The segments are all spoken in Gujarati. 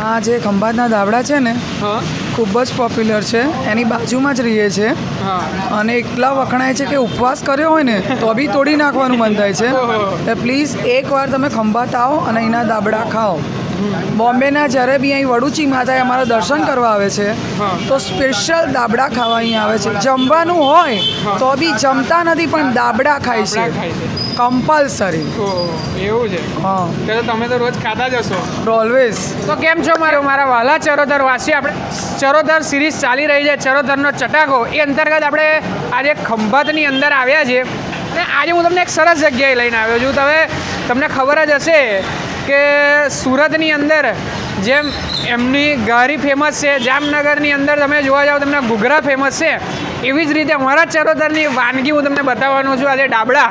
આ જે ખંભાતના દાબડા છે ને ખૂબ જ પોપ્યુલર છે, એની બાજુમાં જ રહીએ છે અને એટલા વખણાય છે કે ઉપવાસ કર્યો હોય ને તો બી તોડી નાખવાનું મન થાય છે. તો પ્લીઝ એકવાર તમે ખંભાત આવો અને અહીંના દાબડા ખાઓ. બોમ્બેના જ્યારે બી અહીં વડુચી માતાએ અમારા દર્શન કરવા આવે છે તો સ્પેશિયલ દાબડા ખાવા અહીં આવે છે. જમવાનું હોય તો બી જમતા નથી પણ દાબડા ખાય છે કમ્પલસરી. એવું છે? હા, તો તમે તો રોજ ખાતા જ હશો. ઓલવેઝ. તો કેમ છો મારા વાલા ચરોતર વાસી? આપણે ચરોતર સિરીઝ ચાલી રહી છે, ચરોતરનો ચટાકો. એ અંતર્ગત આપણે આજે ખંભાતની અંદર આવ્યા છીએ અને આજે હું તમને એક સરસ જગ્યાએ લઈને આવ્યો છું. તમને ખબર જ હશે કે સુરતની અંદર જેમ એમની ઘારી ફેમસ છે, જામનગરની અંદર તમે જોવા જાઓ તમને ઘૂઘરા ફેમસ છે, એવી જ રીતે અમારા ચરોતરની વાનગી હું તમને બતાવવાનો છું. આજે દાબડા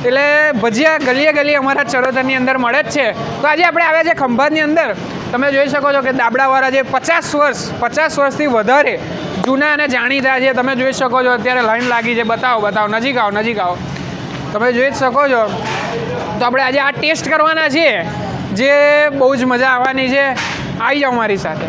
એટલે ભજીયા ગલીએ ગલીએ અમારા ચરોતરની અંદર મળે જ છે. તો આજે આપણે આવ્યા છે ખંભાતની અંદર. તમે જોઈ શકો છો કે દાબડાવાળા જે 50 વર્ષથી વધારે જૂના અને જાણીતા છે. તમે જોઈ શકો છો અત્યારે લાઈન લાગી છે. બતાવો નજીક આવો. તમે જોઈ જ શકો છો. તો આપણે આજે આ ટેસ્ટ કરવાના છીએ, જે બહુ જ મજા આવવાની છે. આવી જાઓ મારી સાથે.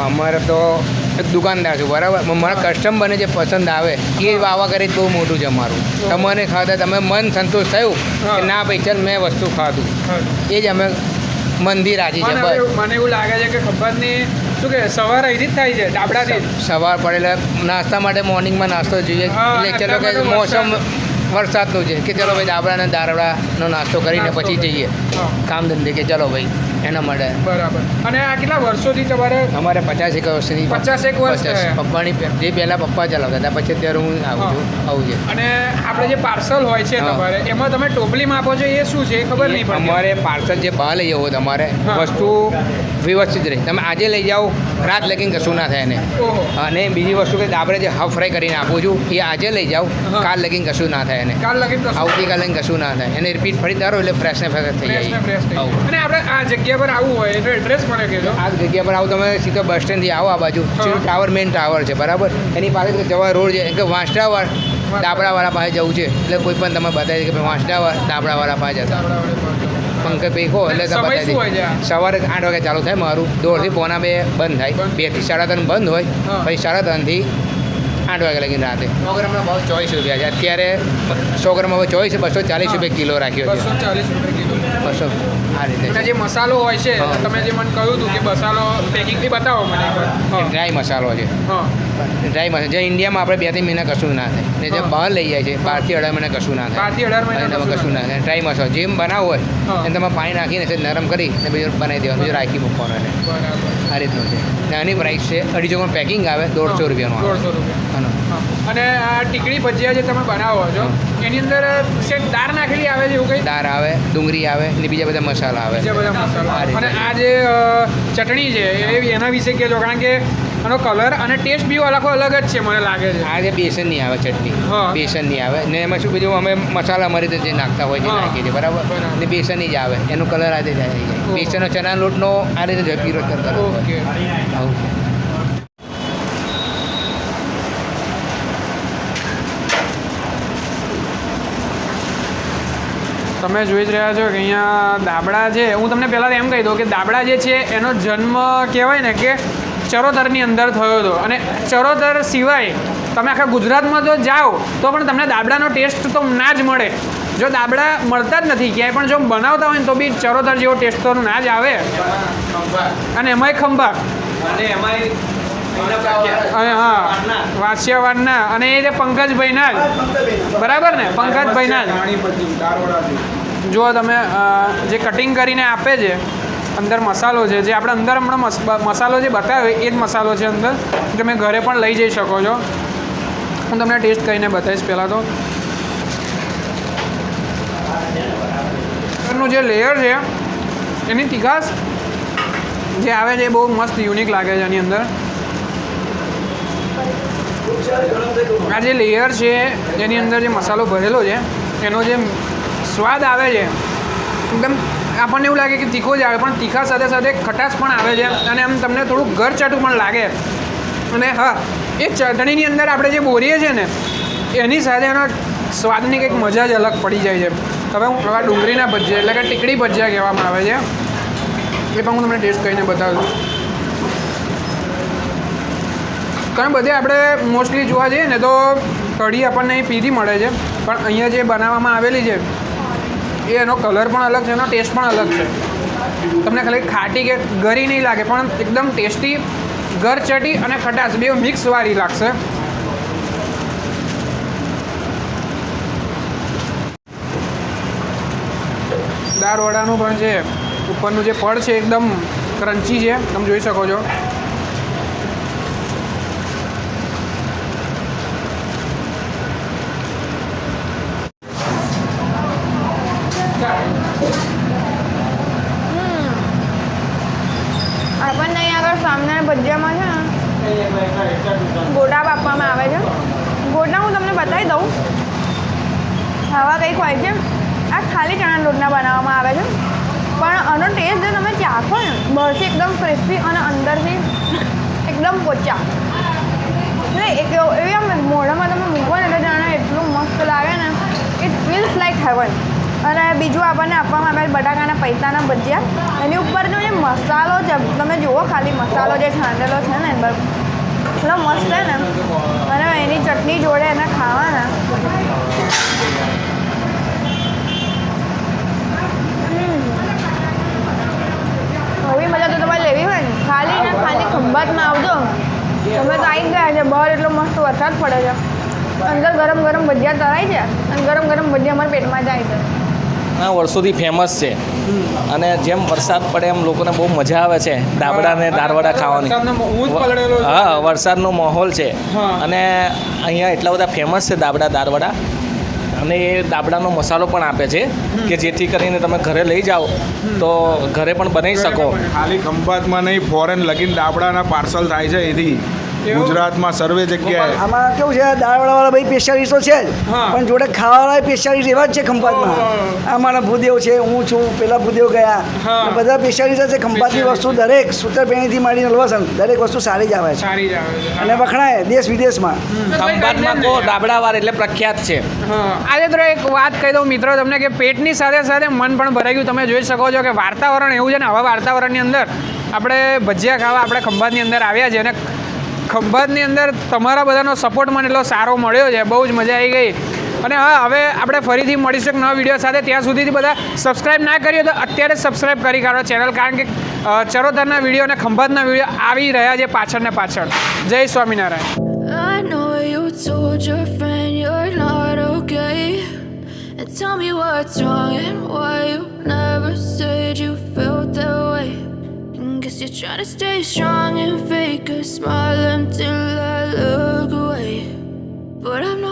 અમારે તો એક દુકાનદાર છું બરાબર, મારા કસ્ટમરને જે પસંદ આવે એ વાવા કરે બહુ મોટું છે અમારું. તમને ખાતા તમે મન સંતોષ થયું કે ના ભાઈ ચાલ મેં વસ્તુ ખાધું, એ જ અમે મંદિર રાજી છે. બસ મને એવું લાગે છે કે ખંભાતની શું કે સવાર અહીંથી જ થાય છે દાબડાથી. સવાર પડે નાસ્તા માટે મોર્નિંગમાં નાસ્તો જોઈએ એટલે ચલો કે મોસમ વરસાદનું છે કે ચલો ભાઈ દાબડાને દારડાનો નાસ્તો કરીને પછી જઈએ કામ ધંધે કે ચલો ભાઈ એના માટે. બરાબર. અને આ કેટલા વર્ષોથી તમારે? અમારે 50 વર્ષથી. 51 વર્ષ પપ્પાની જે પહેલાં પપ્પા ચલાવતા હતા, પછી અત્યારે હું આવું છે. અને આપણે જે પાર્સલ હોય છે તમારે એમાં તમે ટોપલીમાં આપો છો, એ શું છે એ ખબર નહીં પડે. અમારે પાર્સલ જે બહાર લઈ જવો તમારે વસ્તુ વ્યવસ્થિત રહે. તમે આજે લઈ જાઓ રાત લગીને કશું ના થાય એને. અને બીજી વસ્તુ કે આપણે જે હાફ ફ્રાય કરીને આપું છું એ આજે લઈ જાઓ, કાલ લગીને કશું ના થાય એને. આવતીકાલે કશું ના થાય એને. રિપીટ ફરી તારો એટલે ફ્રેશ ને ફ્રેશ થઈ જાય. અને આપણે આ જગ્યા પર આવવું હોય તો એડ્રેસ મને કહેજો. આ જગ્યા પર આવો તમે સીધો બસ સ્ટેન્ડથી આવો, આ બાજુ ટાવર મેઇન ટાવર છે બરાબર, એની પાસે જવા રોડ છે કે વાંસડા દાબડાવાળા પાસે જવું છે એટલે કોઈ પણ તમે બતાવી કે ભાઈ વાંસદા દાબડાવાળા પાસે જતા પંકજભાઈ કહો એટલે તમે સમય શું હોય છે આ? સવારે 8 વાગે ચાલુ થાય મારું 1:30 થી 1:45 બંધ થાય 2 થી 3:30 બંધ હોય હા. પછી 3:30 થી 8 વાગે લગીને રાતે 100 ગ્રામનો ભાવ 24 રૂપિયા છે અત્યારે 100 ગ્રામ હવે 24 240 રૂપિયા કિલો રાખ્યો છે 240 રૂપિયા કિલો 200 આ રીતે અને છે. જે મસાલો હોય છે હા. તમે જે મને કહ્યું હતું કે મસાલો પેકિંગથી બતાવો મને એકવાર. હા. ડ્રાય મસાલો છે હા ડ્રાય મસાલો જે ઇન્ડિયામાં આપણે 2-3 મહિના કશું ના થાય ને જે હા. બહાર લઈ જાય છે 12 થી 18 મહિના કશું ના થાય 12 થી 18 મહિના અને એમાં કશું કશું ના થાય ડ્રાય મસાલો જેમ બનાવવો હોય હા. એને તમે પાણી નાખીને સેજ નરમ કરી ને બીજું બનાવી દેવાનું બીજું રાખી મૂકવાનું એને બરાબર આ રીતનું છે ને આની પ્રાઇસ છે 250 ગ્રામ પેકિંગ આવે 150 રૂપિયાનું આવે 150 રૂપિયા આનો. હા. અને આ ટીકડી ભજીયા જે તમે બનાવો છો એની અંદર શેક દાળ નાખેલી આવે છે એવું કંઈ દાળ આવે ડુંગળી આવે ને બીજા બધા મસાલા આવે બીજા બધા મસાલા આ રીતે. અને આ જે ચટણી છે એ એના વિશે કહેજો કારણ કે આનો કલર અને ટેસ્ટ બી અલગ અલગ જ છે મને લાગે છે આ જે બેસનની આવે ચટણી હા. બેસનની આવે ને એમાં શું બીજું અમે મસાલા અમારી રીતે જે નાખતા હોય છે હા. નાખીએ છીએ બરાબર બરાબર. ને બેસનની જ આવે એનું કલર આ રીતે આવી જાય ઓહ. બેસનનો ચણા લોટનો આ રીતે જ પીરો કરતા ઓકે આવું છે. તમે જોઈ જ રહ્યા છો કે અહીંયા દાબડા છે હું તમને પહેલાં એમ કહી દઉં કે દાબડા જે છે એનો જન્મ કહેવાય ને કે ચરોતરની અંદર થયો હતો અને ચરોતર સિવાય તમે આખા ગુજરાતમાં જો જાઓ તો પણ તમને દાબડાનો ટેસ્ટ તો ના જ મળે જો દાબડા મળતા જ નથી ક્યાંય પણ જો બનાવતા હોય ને તો બી ચરોતર જેવો ટેસ્ટ તો ના જ આવે અને એમાંય ખંભા અને હા વાસિયાવાડના અને એ જે પંકજભાઈના જ બરાબર ને પંકજભાઈના જ જો તમે જે કટિંગ કરીને આપે છે અંદર મસાલો છે જે આપણે અંદર હમણાં મસાલો જે બતાવ્યો એ જ મસાલો છે અંદર તમે ઘરે પણ લઈ જઈ શકો છો હું તમને ટેસ્ટ કરીને બતાવીશ પહેલાં તો નું જે લેયર છે એની તીખાશ જે આવે છે એ બહુ મસ્ત યુનિક લાગે છે એની અંદર આ જે લેયર છે એની અંદર જે મસાલો ભરેલો છે એનો જે સ્વાદ આવે છે એકદમ આપણને એવું લાગે કે તીખો જ આવે પણ તીખા સાથે સાથે ખટાશ પણ આવે છે અને આમ તમને થોડું ઘરચાટું પણ લાગે અને હા એ ચટણીની અંદર આપણે જે બોરીએ છીએ ને એની સાથે એનો સ્વાદની કંઈક મજા જ અલગ પડી જાય છે હવે હું આવા ડુંગળીના ભજીયા એટલે કે ટીકડી ભજીયા કહેવામાં આવે છે એ પણ હું તમને ટેસ્ટ કરીને બતાવું કારણ બધે આપણે મોસ્ટલી જોવા જઈએ ને તો કઢી આપણને અહીં પીધી મળે છે પણ અહીંયા જે બનાવવામાં આવેલી છે એ એનો કલર પણ અલગ છે એનો ટેસ્ટ પણ અલગ છે તમને ખાલી ખાટી કે ગરી નહીં લાગે પણ એકદમ ટેસ્ટી ગરચટી અને ખટાશ બે મિક્સવાળી લાગશે દાળવડાનું પણ છે ઉપરનું જે પડ છે એકદમ ક્રન્ચી છે તમે જોઈ શકો છો આપણને અહીં આગળ સામના ભજીયામાં છે ને ગોટા આપવામાં આવે છે ગોટા હું તમને બતાવી દઉં આવા કંઈક હોય છે આ ખાલી ચણા લોટના બનાવવામાં આવે છે પણ આનો ટેસ્ટ જો તમે ચાખો ને બહારથી એકદમ ક્રિસ્પી અને અંદરથી એકદમ પોચા એટલે એવી આમ મોઢામાં તમે મૂકો ને એટલે જાણે એટલું મસ્ત લાગે ને ઇટ ફીલ્સ લાઈક હેવન અને બીજું આપણને આપવામાં આવે બટાકાના પૈસાના ભજીયા એની ઉપરનો જે મસાલો છે તમે જુઓ ખાલી મસાલો જે છાંટેલો છે ને એની પર એટલો મસ્ત છે ને અને એની ચટણી જોડે એને ખાવાના આવી મજા તો તમારે લેવી હોય ને ખાલી ખંભાતમાં આવજો તમે તો આવી ગયા છે બહાર એટલો મસ્ત વરસાદ પડે છે અંદર ગરમ ગરમ ભજીયા તળાય છે અને ગરમ ગરમ ભજીયા અમારા પેટમાં જાય છે આ વર્ષોથી ફેમસ છે અને જેમ વરસાદ પડે એમ લોકોને બહુ મજા આવે છે દાબડા ને દાળવડા વરસાદનો ઊંચ પલળેલો ખાવાની છે. હા વરસાદનો માહોલ છે હા. અને અહીંયા એટલા બધા ફેમસ છે દાળવડા અને એ દાબડાનો મસાલો પણ આપે છે કે જેથી કરીને તમે ઘરે લઈ જાઓ તો ઘરે પણ બનાવી શકો ખાલી ખંભાતમાં નહીં ફોરેન લગીને દાબડાના પાર્સલ થાય છે એથી ગુજરાતમાં સર્વે જગ્યાએ. આમાં કેવું છે દાળવાળા ભાઈ સ્પેશિયાલિસ્ટ તો છે જ હા. પણ જોડે ખાવાવાળા સ્પેશિયાલિસ્ટ એવા જ છે ખંભાતમાં. આ મારા ભૂદેવ છે, હું છું, પેલા ભૂદેવ ગયા. હા. અને બધા સ્પેશિયાલિસ્ટ છે ખંભાતની વસ્તુ, દરેક સૂતરફેણીથી માંડીને હલવાસન દરેક વસ્તુ સારી જ આવે છે સારી જ આવે છે. અને વખણાય દેશ વિદેશમાં. ખંભાતમાં તો દાબડાવાર એટલે પ્રખ્યાત છે. હા. આજે તો એક વાત કહી દઉં મિત્રો તમને કે પેટની સાથે સાથે મન પણ ભરાઈ ગયું. તમે જોઈ શકો છો કે વાતાવરણ એવું છે ને, આવા વાતાવરણની અંદર આપણે ભજીયા ખાવા આપણે ખંભાતની અંદર આવ્યા છે અને ખંભાતની અંદર તમારા બધાનો સપોર્ટ મને એટલો સારો મળ્યો છે, બહુ જ મજા આવી ગઈ. અને હા, હવે આપણે ફરીથી મળીશું એક નવા વિડીયો સાથે. ત્યાં સુધીથી બધા સબસ્ક્રાઈબ ના કર્યો તો અત્યારે સબસ્ક્રાઈબ કરી કાઢો ચેનલ, કારણ કે ચરોતરના વિડીયો અને ખંભાતના વિડીયો આવી રહ્યા છે પાછળ ને પાછળ. જય Swaminarayan. I know you told your friend you're not okay. And tell me what's wrong and why you never said you felt that way. And guess you're trying to stay strong and fake a smile until I look away. But I'm not